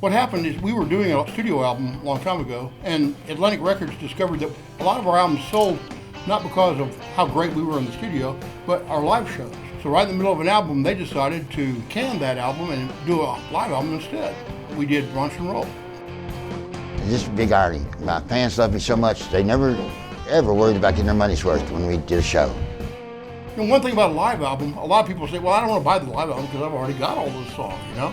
What happened is we were doing a studio album a long time ago, and Atlantic Records discovered that a lot of our albums sold not because of how great we were in the studio, but our live shows. So right in the middle of an album, they decided to can that album and do a live album instead. We did Brunch and Roll. This is big irony. My fans love me so much, they never, ever worried about getting their money's worth when we did a show. You know, one thing about a live album, a lot of people say, well, I don't want to buy the live album because I've already got all those songs, you know?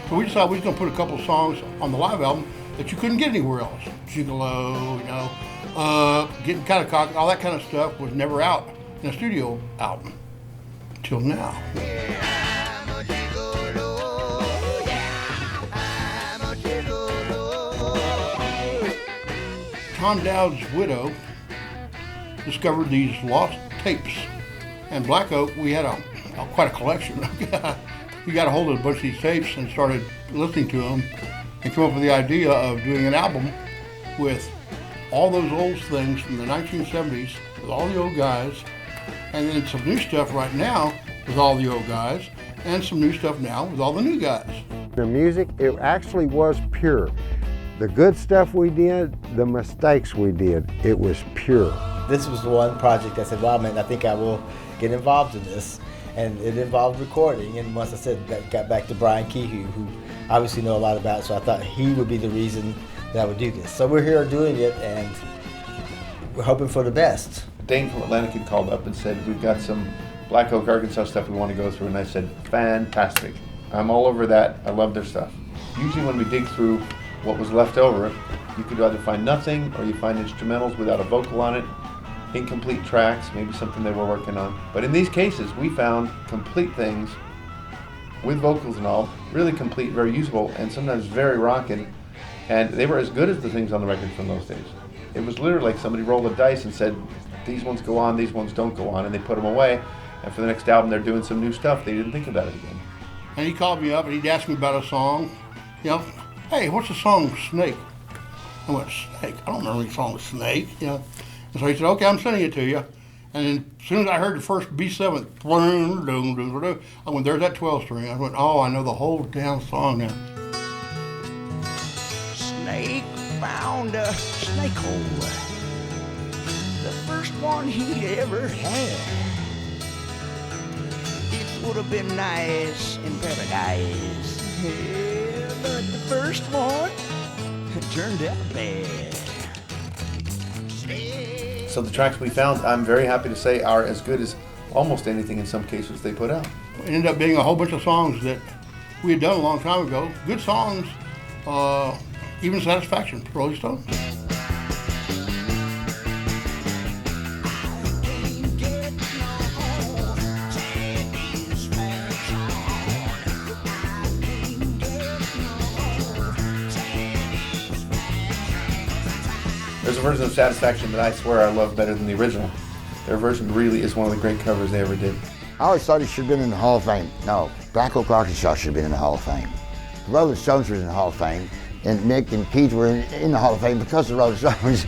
So we decided we were going to put a couple of songs on the live album that you couldn't get anywhere else. Gigolo, you know, Getting Kind of Cocky, all that kind of stuff was never out in a studio album till now. Tom Dowd's widow discovered these lost tapes. And Black Oak, we had quite a collection. We got a hold of a bunch of these tapes and started listening to them and came up with the idea of doing an album with all those old things from the 1970s with all the old guys, and then some new stuff right now with all the old guys, and some new stuff now with all the new guys. The music, it actually was pure. The good stuff we did, the mistakes we did, it was pure. This was the one project I said, wow, man, I think I will get involved in this. And it involved recording, and once I said that, got back to Brian Kehoe, who obviously know a lot about it, so I thought he would be the reason that I would do this. So we're here doing it, and we're hoping for the best. Dane from Atlantic had called up and said, we've got some Black Oak, Arkansas stuff we want to go through, and I said, fantastic. I'm all over that. I love their stuff. Usually when we dig through what was left over, you could either find nothing or you find instrumentals without a vocal on it, incomplete tracks, maybe something they were working on. But in these cases, we found complete things with vocals and all, really complete, very usable, and sometimes very rockin'. And they were as good as the things on the record from those days. It was literally like somebody rolled a dice and said, these ones go on, these ones don't go on, and they put them away. And for the next album, they're doing some new stuff. They didn't think about it again. And he called me up and he'd ask me about a song. You know, hey, what's the song Snake? I went, Snake? I don't remember the song Snake, you know. And so he said, okay, I'm sending it to you. And then as soon as I heard the first B7, I went, there's that 12 string. I went, oh, I know the whole damn song now. Snake found a snake hole, the first one he'd ever had. It would have been nice in paradise, yeah, but the first one turned out bad. So the tracks we found, I'm very happy to say, are as good as almost anything in some cases they put out. It ended up being a whole bunch of songs that we had done a long time ago. Good songs, even Satisfaction, Rolling Stone. There's a version of Satisfaction that I swear I love better than the original. Their version really is one of the great covers they ever did. I always thought he should have been in the Hall of Fame. No, Black Oak, Arkansas should have been in the Hall of Fame. The Rolling Stones were in the Hall of Fame, and Mick and Keith were in the Hall of Fame because of the Rolling Stones.